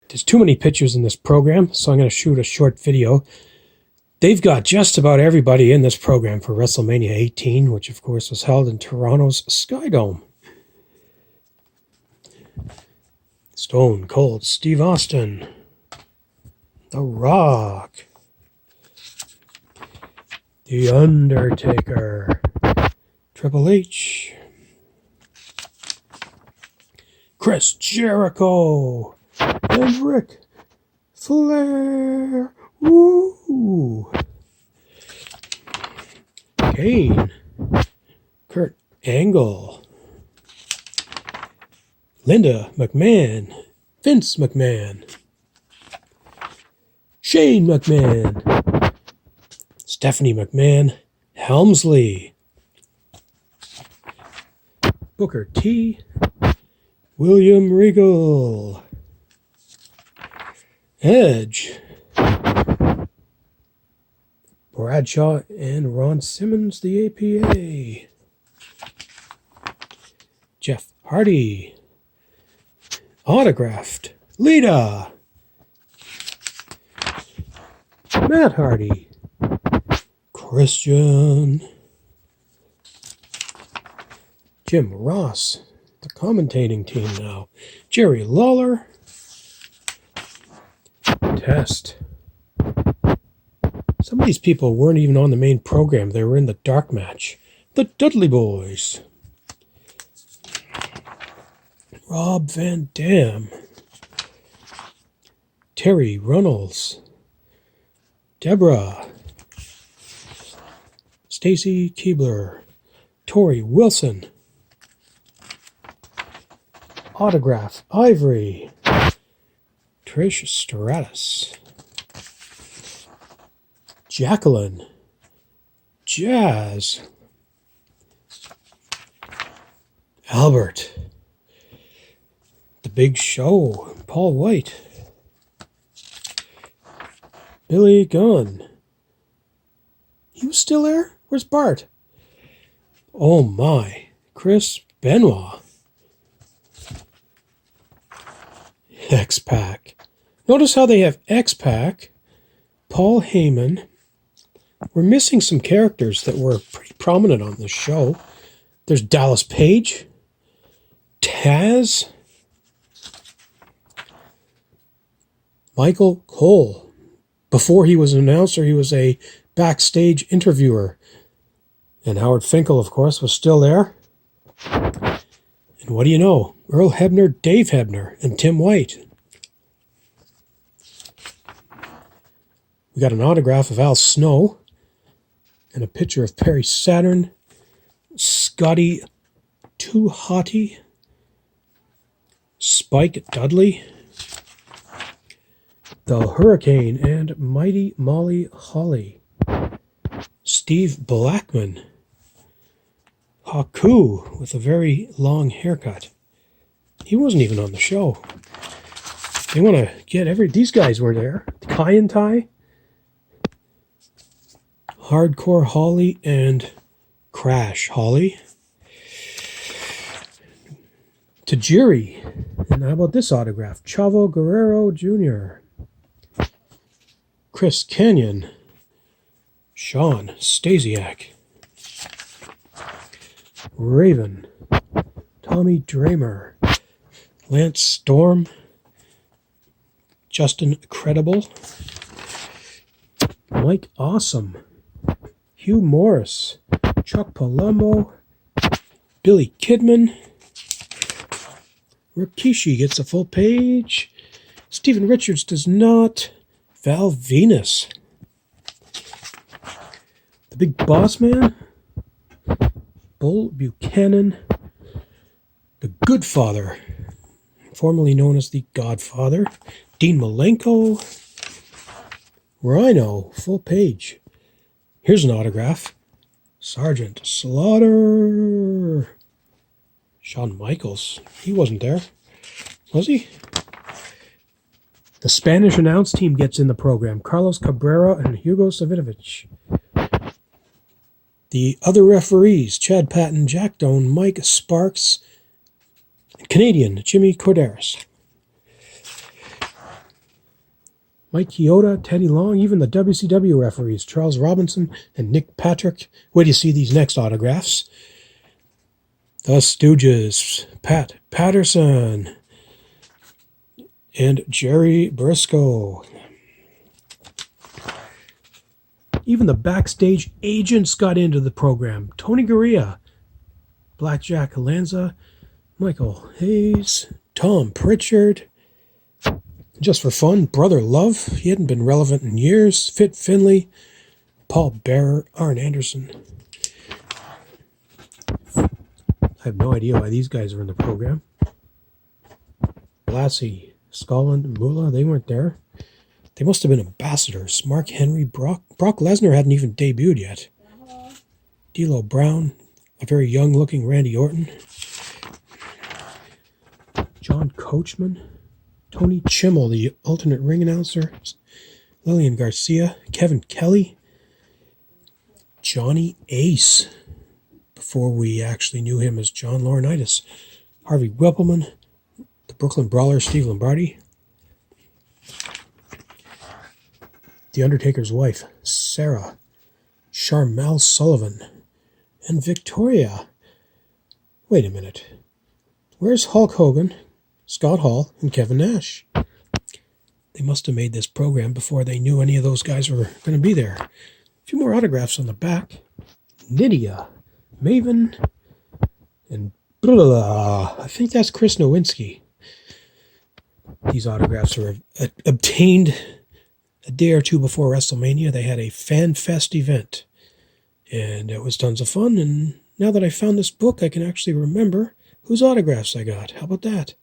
There's too many pictures in this program, so I'm going to shoot a short video. They've got just about everybody in this program for WrestleMania 18, which of course was held in Toronto's Sky Dome. Stone Cold Steve Austin. The Rock. The Undertaker. Triple H. Chris Jericho. And Ric Flair. Woo! Kane. Kurt Angle. Linda McMahon. Vince McMahon. Shane McMahon. Stephanie McMahon. Helmsley. Booker T. William Regal. Edge. Bradshaw and Ron Simmons, the APA. Jeff Hardy. Autographed. Lita. Matt Hardy. Christian. Jim Ross, the commentating team now. Jerry Lawler. Test. Some of these people weren't even on the main program. They were in the dark match. The Dudley Boys. Rob Van Dam. Terry Runnels. Deborah. Stacy Keebler. Tori Wilson. Autograph Ivory. Trish Stratus. Jacqueline. Jazz. Albert. The Big Show. Paul White. Billy Gunn. He was still there? Where's Bart? Oh my. Chris Benoit. X-Pac. Notice how they have X-Pac, Paul Heyman. We're missing some characters that were pretty prominent on this show. There's Dallas Page, Taz, Michael Cole. Before he was an announcer, he was a backstage interviewer. And Howard Finkel, of course, was still there. And what do you know? Earl Hebner, Dave Hebner, and Tim White. We got an autograph of Al Snow and a picture of Perry Saturn, Scotty Too Hottie, Spike Dudley, the Hurricane and Mighty Molly Holly, Steve Blackman, Haku with a very long haircut. He wasn't even on the show. They want to get these guys were there. Kai and Tai, Hardcore Holly, and Crash Holly. Tajiri. And how about this autograph? Chavo Guerrero Jr. Chris Canyon. Sean Stasiak. Raven. Tommy Dramer. Lance Storm. Justin Credible. Mike Awesome. Hugh Morris. Chuck Palumbo. Billy Kidman. Rikishi gets a full page. Steven Richards does not. Val Venus. The Big Boss Man. Bull Buchanan. The Good Father, formerly known as the Godfather. Dean Malenko. Rhino, full page. Here's an autograph. Sergeant Slaughter. Shawn Michaels. He wasn't there, was he? The Spanish announce team gets in the program. Carlos Cabrera and Hugo Savinovich. The other referees, Chad Patton, Jack Doan, Mike Sparks, Canadian Jimmy Corderas. Mike Chioda, Teddy Long, even the WCW referees, Charles Robinson and Nick Patrick. Wait till you see these next autographs. The Stooges, Pat Patterson, and Jerry Briscoe. Even the backstage agents got into the program. Tony Gurria, Blackjack Lanza, Michael Hayes, Tom Pritchard. Just for fun, Brother Love, he hadn't been relevant in years. Fit Finley, Paul Bearer, Arn Anderson. I have no idea why these guys are in the program. Blassie, Scotland, Moolah, they weren't there. They must have been ambassadors. Mark Henry, Brock Lesnar hadn't even debuted yet. D'Lo Brown, a very young-looking Randy Orton. John Coachman, Tony Chimmel, the alternate ring announcer. Lillian Garcia, Kevin Kelly, Johnny Ace, before we actually knew him as John Laurinaitis. Harvey Whippleman, the Brooklyn Brawler, Steve Lombardi. The Undertaker's wife, Sarah, Sharmell Sullivan, and Victoria. Wait a minute. Where's Hulk Hogan, Scott Hall, and Kevin Nash? They must have made this program before they knew any of those guys were going to be there. A few more autographs on the back. Nydia, Maven, and I think that's Chris Nowinski. These autographs were obtained a day or two before WrestleMania. They had a Fan Fest event, and it was tons of fun. And now that I found this book, I can actually remember whose autographs I got. How about that?